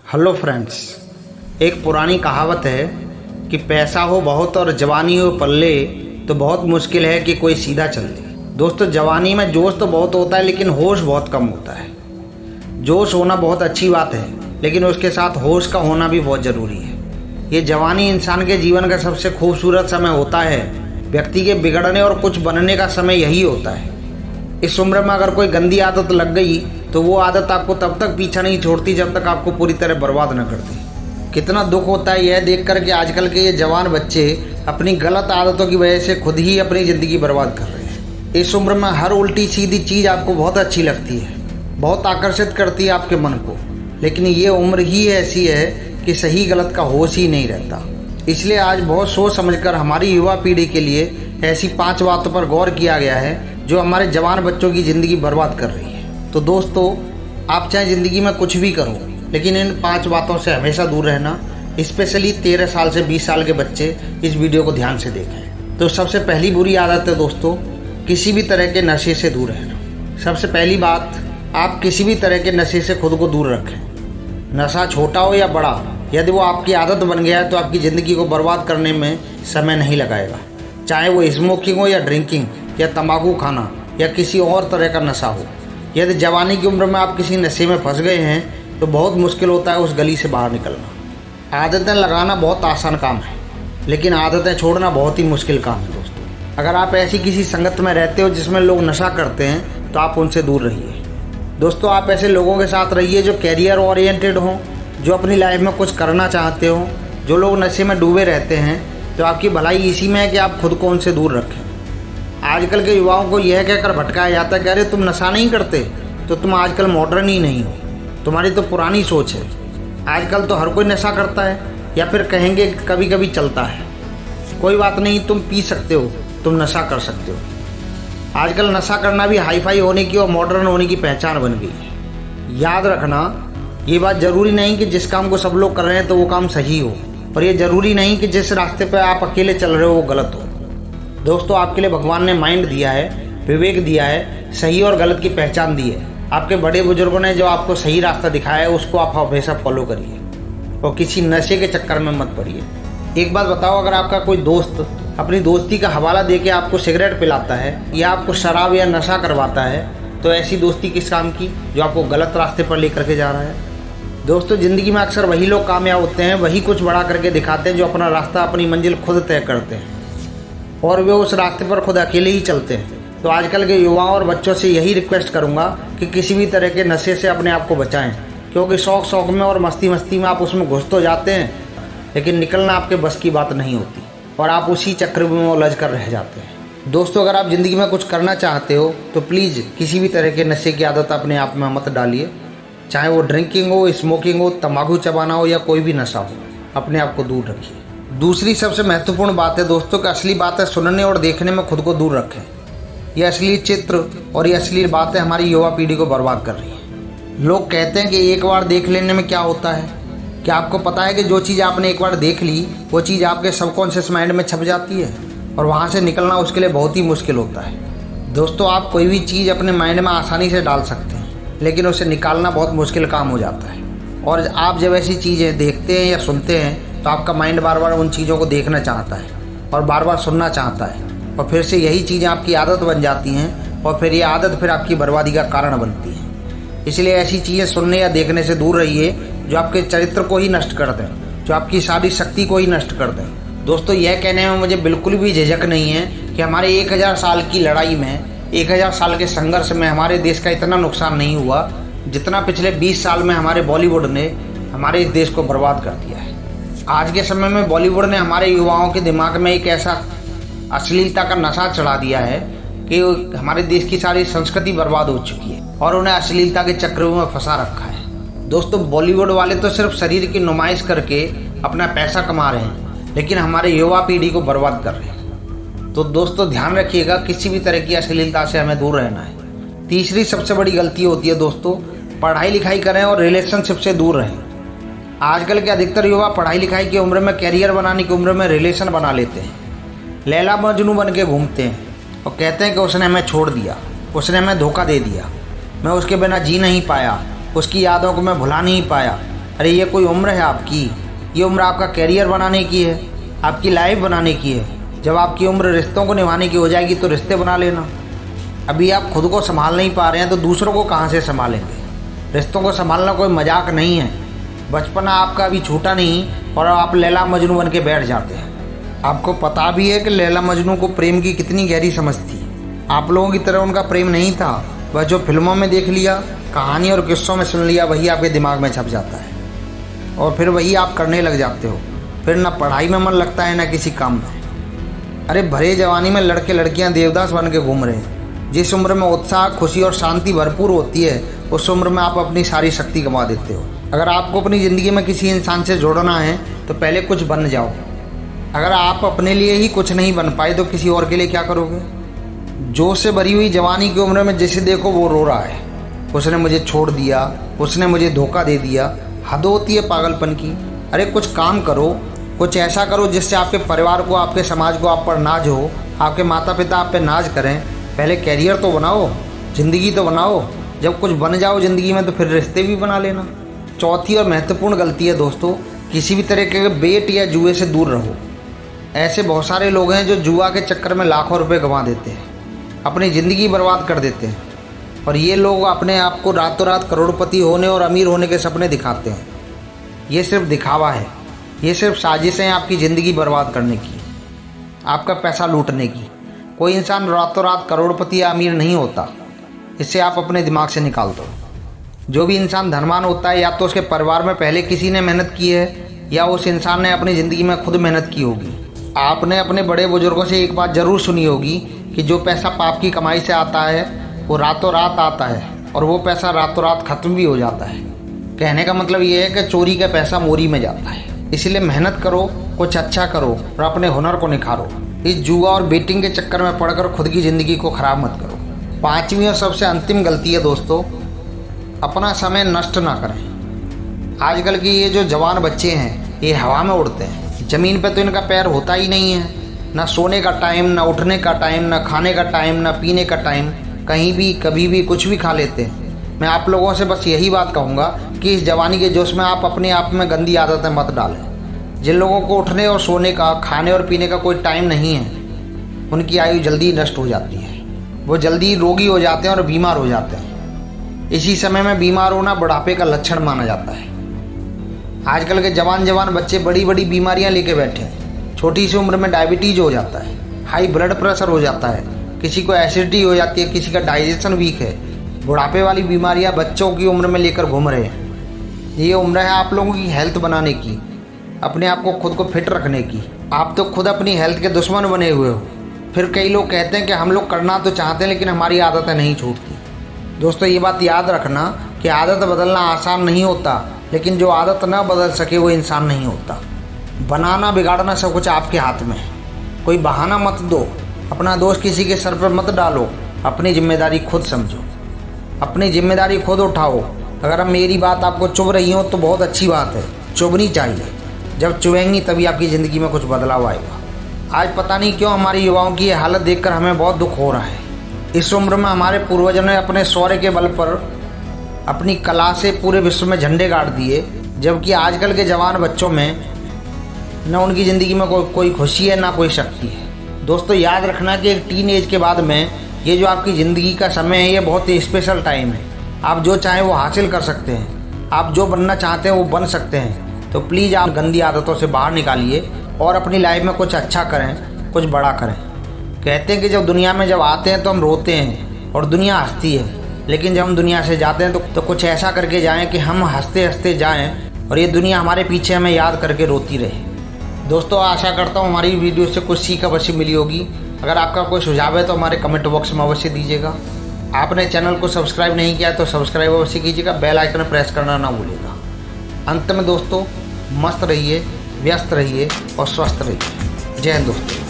Hello friends, एक पुरानी कहावत है कि पैसा हो बहुत और जवानी हो पल्ले तो बहुत मुश्किल है कि कोई सीधा चल दे। दोस्तों, जवानी में जोश तो बहुत होता है लेकिन होश बहुत कम होता है। जोश होना बहुत अच्छी बात है लेकिन उसके साथ होश का होना भी बहुत ज़रूरी है। ये जवानी इंसान के जीवन का सबसे खूबसूरत समय होता है। व्यक्ति के बिगड़ने और कुछ बनने का समय यही होता है। इस उम्र में अगर कोई गंदी आदत लग गई तो वो आदत आपको तब तक पीछा नहीं छोड़ती जब तक आपको पूरी तरह बर्बाद न कर दे। कितना दुख होता है यह देखकर कि आजकल के ये जवान बच्चे अपनी गलत आदतों की वजह से खुद ही अपनी ज़िंदगी बर्बाद कर रहे हैं। इस उम्र में हर उल्टी सीधी चीज़ आपको बहुत अच्छी लगती है, बहुत आकर्षित करती है आपके मन को, लेकिन ये उम्र ही ऐसी है कि सही गलत का होश ही नहीं रहता। इसलिए आज बहुत सोच समझकर हमारी युवा पीढ़ी के लिए ऐसी 5 बातों पर गौर किया गया है जो हमारे जवान बच्चों की ज़िंदगी बर्बाद कर रही है। तो दोस्तों, आप चाहे ज़िंदगी में कुछ भी करो लेकिन इन 5 बातों से हमेशा दूर रहना। स्पेशली 13 साल से 20 साल के बच्चे इस वीडियो को ध्यान से देखें। तो सबसे पहली बुरी आदत है दोस्तों, किसी भी तरह के नशे से दूर रहना। सबसे पहली बात, आप किसी भी तरह के नशे से खुद को दूर रखें। नशा छोटा हो या बड़ा, यदि वो आपकी आदत बन गया है तो आपकी ज़िंदगी को बर्बाद करने में समय नहीं लगाएगा। चाहे वो स्मोकिंग हो या ड्रिंकिंग या तंबाकू खाना या किसी और तरह का नशा हो। यदि जवानी की उम्र में आप किसी नशे में फंस गए हैं तो बहुत मुश्किल होता है उस गली से बाहर निकलना। आदतें लगाना बहुत आसान काम है लेकिन आदतें छोड़ना बहुत ही मुश्किल काम है। दोस्तों, अगर आप ऐसी किसी संगत में रहते हो जिसमें लोग नशा करते हैं तो आप उनसे दूर रहिए। दोस्तों, आप ऐसे लोगों के साथ रहिए जो कैरियर ओरिएंटेड हों, जो अपनी लाइफ में कुछ करना चाहते हो। जो लोग नशे में डूबे रहते हैं तो आपकी भलाई इसी में है कि आप खुद को उनसे दूर रखें। आजकल के युवाओं को यह कहकर भटकाया जाता है कि अरे तुम नशा नहीं करते तो तुम आजकल मॉडर्न ही नहीं हो, तुम्हारी तो पुरानी सोच है। आजकल तो हर कोई नशा करता है, या फिर कहेंगे कभी कभी चलता है। कोई बात नहीं, तुम पी सकते हो, तुम नशा कर सकते हो। आजकल नशा करना भी हाई फाई होने की और मॉडर्न होने की पहचान बन गई है। याद रखना, ये बात ज़रूरी नहीं कि जिस काम को सब लोग कर रहे हैं तो वो काम सही हो, और ये ज़रूरी नहीं कि जिस रास्ते पर आप अकेले चल रहे हो वो गलत हो। दोस्तों, आपके लिए भगवान ने माइंड दिया है, विवेक दिया है, सही और गलत की पहचान दी है। आपके बड़े बुजुर्गों ने जो आपको सही रास्ता दिखाया है उसको आप हमेशा फॉलो करिए और किसी नशे के चक्कर में मत पड़िए। एक बात बताओ, अगर आपका कोई दोस्त अपनी दोस्ती का हवाला देके आपको सिगरेट पिलाता है या आपको शराब या नशा करवाता है तो ऐसी दोस्ती किस काम की जो आपको गलत रास्ते पर लेकर के जा रहा है। दोस्तों, ज़िंदगी में अक्सर वही लोग कामयाब होते हैं, वही कुछ बड़ा करके दिखाते हैं जो अपना रास्ता, अपनी मंजिल खुद तय करते हैं और वे उस रास्ते पर खुद अकेले ही चलते हैं। तो आजकल के युवाओं और बच्चों से यही रिक्वेस्ट करूंगा कि किसी भी तरह के नशे से अपने आप को बचाएं, क्योंकि शौक में और मस्ती में आप उसमें घुस तो जाते हैं लेकिन निकलना आपके बस की बात नहीं होती और आप उसी चक्र में उलझ कर रह जाते हैं। दोस्तों, अगर आप ज़िंदगी में कुछ करना चाहते हो तो प्लीज़ किसी भी तरह के नशे की आदत अपने आप में मत डालिए। चाहे वो ड्रिंकिंग हो, स्मोकिंग हो, तंबाकू चबाना हो या कोई भी नशा हो, अपने आप को दूर रखिए। दूसरी सबसे महत्वपूर्ण बात है दोस्तों कि असली बातें सुनने और देखने में खुद को दूर रखें। ये असली चित्र और ये असली बातें हमारी युवा पीढ़ी को बर्बाद कर रही हैं। लोग कहते हैं कि एक बार देख लेने में क्या होता है। क्या आपको पता है कि जो चीज़ आपने एक बार देख ली वो चीज़ आपके सबकॉन्शियस माइंड में छप जाती है और वहाँ से निकलना उसके लिए बहुत ही मुश्किल होता है। दोस्तों, आप कोई भी चीज़ अपने माइंड में आसानी से डाल सकते हैं लेकिन उसे निकालना बहुत मुश्किल काम हो जाता है। और आप जब ऐसी चीज़ें देखते हैं या सुनते हैं तो आपका माइंड बार बार उन चीज़ों को देखना चाहता है और बार बार सुनना चाहता है और फिर से यही चीज़ें आपकी आदत बन जाती हैं और फिर ये आदत फिर आपकी बर्बादी का कारण बनती है। इसलिए ऐसी चीज़ें सुनने या देखने से दूर रहिए जो आपके चरित्र को ही नष्ट कर दें, जो आपकी सारी शक्ति को ही नष्ट कर दें। दोस्तों, यह कहने में मुझे बिल्कुल भी झिझक नहीं है कि हमारे 1000 साल की लड़ाई में, 1000 साल के संघर्ष में हमारे देश का इतना नुकसान नहीं हुआ जितना पिछले 20 साल में हमारे बॉलीवुड ने हमारे इस देश को बर्बाद कर दिया है। आज के समय में बॉलीवुड ने हमारे युवाओं के दिमाग में एक ऐसा अश्लीलता का नशा चढ़ा दिया है कि हमारे देश की सारी संस्कृति बर्बाद हो चुकी है और उन्हें अश्लीलता के चक्र में फंसा रखा है। दोस्तों, बॉलीवुड वाले तो सिर्फ शरीर की नुमाइश करके अपना पैसा कमा रहे हैं लेकिन हमारे युवा पीढ़ी को बर्बाद कर रहे हैं। तो दोस्तों, ध्यान रखिएगा, किसी भी तरह की अश्लीलता से हमें दूर रहना है। तीसरी सबसे बड़ी गलती होती है दोस्तों, पढ़ाई लिखाई करें और रिलेशनशिप से दूर रहें। आजकल के अधिकतर युवा पढ़ाई लिखाई की उम्र में, कैरियर बनाने की उम्र में रिलेशन बना लेते हैं, लैला मजनू बन के घूमते हैं और कहते हैं कि उसने हमें छोड़ दिया, उसने हमें धोखा दे दिया, मैं उसके बिना जी नहीं पाया, उसकी यादों को मैं भुला नहीं पाया। अरे ये कोई उम्र है आपकी? ये उम्र आपका कैरियर बनाने की है, आपकी लाइफ बनाने की है। जब आपकी उम्र रिश्तों को निभाने की हो जाएगी तो रिश्ते बना लेना। अभी आप खुद को संभाल नहीं पा रहे हैं तो दूसरों को कहाँ से संभालेंगे? रिश्तों को संभालना कोई मजाक नहीं है। बचपना आपका अभी छूटा नहीं और आप लैला मजनू बन के बैठ जाते हैं। आपको पता भी है कि लैला मजनू को प्रेम की कितनी गहरी समझ थी। आप लोगों की तरह उनका प्रेम नहीं था। वह जो फिल्मों में देख लिया, कहानी और किस्सों में सुन लिया, वही आपके दिमाग में छप जाता है और फिर वही आप करने लग जाते हो। फिर ना पढ़ाई में मन लगता है ना किसी काम में। अरे भरे जवानी में लड़के लड़कियां देवदास बन के घूम रहे हैं। जिस उम्र में उत्साह, खुशी और शांति भरपूर होती है, उस उम्र में आप अपनी सारी शक्ति गंवा देते हो। अगर आपको अपनी ज़िंदगी में किसी इंसान से जोड़ना है तो पहले कुछ बन जाओ। अगर आप अपने लिए ही कुछ नहीं बन पाए तो किसी और के लिए क्या करोगे? जोश से भरी हुई जवानी की उम्र में जिसे देखो वो रो रहा है, उसने मुझे छोड़ दिया, उसने मुझे धोखा दे दिया। हद होती है पागलपन की। अरे कुछ काम करो, कुछ ऐसा करो जिससे आपके परिवार को, आपके समाज को आप पर नाज हो, आपके माता पिता आप पे नाज करें। पहले कैरियर तो बनाओ, ज़िंदगी तो बनाओ। जब कुछ बन जाओ ज़िंदगी में तो फिर रिश्ते भी बना लेना। चौथी और महत्वपूर्ण गलती है दोस्तों, किसी भी तरह के बेट या जुए से दूर रहो। ऐसे बहुत सारे लोग हैं जो जुआ के चक्कर में लाखों रुपए गंवा देते हैं, अपनी ज़िंदगी बर्बाद कर देते हैं। और ये लोग अपने आप को रातों रात करोड़पति होने और अमीर होने के सपने दिखाते हैं। ये सिर्फ दिखावा है, ये सिर्फ साजिशें हैं आपकी ज़िंदगी बर्बाद करने की, आपका पैसा लूटने की। कोई इंसान रातों रात करोड़पति या अमीर नहीं होता, इससे आप अपने दिमाग से निकाल दो। जो भी इंसान धनवान होता है या तो उसके परिवार में पहले किसी ने मेहनत की है या उस इंसान ने अपनी ज़िंदगी में खुद मेहनत की होगी। आपने अपने बड़े बुजुर्गों से एक बात ज़रूर सुनी होगी कि जो पैसा पाप की कमाई से आता है वो रातों रात आता है और वो पैसा रातों रात ख़त्म भी हो जाता है। कहने का मतलब ये है कि चोरी का पैसा मोरी में जाता है। इसलिए मेहनत करो, कुछ अच्छा करो और अपने हुनर को निखारो। इस जुआ और बेटिंग के चक्कर में पड़कर खुद की ज़िंदगी को ख़राब मत करो। पांचवी और सबसे अंतिम गलती है दोस्तों, अपना समय नष्ट ना करें। आजकल के ये जो जवान बच्चे हैं ये हवा में उड़ते हैं, ज़मीन पे तो इनका पैर होता ही नहीं है। ना सोने का टाइम, ना उठने का टाइम, ना खाने का टाइम, ना पीने का टाइम। कहीं भी कभी भी कुछ भी खा लेते हैं। मैं आप लोगों से बस यही बात कहूँगा कि इस जवानी के जोश में आप अपने आप में गंदी आदतें मत डालें। जिन लोगों को उठने और सोने का, खाने और पीने का कोई टाइम नहीं है, उनकी आयु जल्दी नष्ट हो जाती है। वो जल्दी रोगी हो जाते हैं और बीमार हो जाते हैं। इसी समय में बीमार होना बुढ़ापे का लक्षण माना जाता है। आजकल के जवान बच्चे बड़ी बड़ी बीमारियां लेके बैठे हैं। छोटी सी उम्र में डायबिटीज हो जाता है, हाई ब्लड प्रेशर हो जाता है, किसी को एसिडिटी हो जाती है, किसी का डाइजेशन वीक है। बुढ़ापे वाली बीमारियां बच्चों की उम्र में लेकर घूम रहे हैं। ये उम्र है आप लोगों की हेल्थ बनाने की, अपने आप को खुद को फिट रखने की। आप तो खुद अपनी हेल्थ के दुश्मन बने हुए हो। फिर कई लोग कहते हैं कि हम लोग करना तो चाहते हैं लेकिन हमारी आदतें नहीं छूटती। दोस्तों ये बात याद रखना कि आदत बदलना आसान नहीं होता, लेकिन जो आदत ना बदल सके वो इंसान नहीं होता। बनाना बिगाड़ना सब कुछ आपके हाथ में है। कोई बहाना मत दो, अपना दोष किसी के सर पर मत डालो। अपनी जिम्मेदारी खुद समझो, अपनी जिम्मेदारी खुद उठाओ। अगर अब मेरी बात आपको चुभ रही हो तो बहुत अच्छी बात है, चुभनी चाहिए। जब चुभेंगी तभी आपकी ज़िंदगी में कुछ बदलाव आएगा। आज पता नहीं क्यों हमारी युवाओं की यह हालत देखकर हमें बहुत दुख हो रहा है। इस उम्र में हमारे पूर्वजों ने अपने शौर्य के बल पर अपनी कला से पूरे विश्व में झंडे गाड़ दिए, जबकि आजकल के जवान बच्चों में न उनकी ज़िंदगी में कोई खुशी है ना कोई शक्ति है। दोस्तों याद रखना कि एक टीन एज के बाद में ये जो आपकी ज़िंदगी का समय है ये बहुत ही स्पेशल टाइम है। आप जो चाहें वो हासिल कर सकते हैं, आप जो बनना चाहते हैं वो बन सकते हैं। तो प्लीज़ आप गंदी आदतों से बाहर निकालिए और अपनी लाइफ में कुछ अच्छा करें, कुछ बड़ा करें। कहते हैं कि जब दुनिया में जब आते हैं तो हम रोते हैं और दुनिया हंसती है, लेकिन जब हम दुनिया से जाते हैं तो कुछ ऐसा करके जाएं कि हम हंसते हंसते जाएं और ये दुनिया हमारे पीछे हमें याद करके रोती रहे। दोस्तों आशा करता हूँ हमारी वीडियो से कुछ सीख अवश्य मिली होगी। अगर आपका कोई सुझाव है तो हमारे कमेंट बॉक्स में अवश्य दीजिएगा। आपने चैनल को सब्सक्राइब नहीं किया तो सब्सक्राइब अवश्य कीजिएगा, बेल आइकन प्रेस करना ना भूलिएगा। अंत में दोस्तों मस्त रहिए, व्यस्त रहिए और स्वस्थ रहिए। जय हिंद दोस्तों।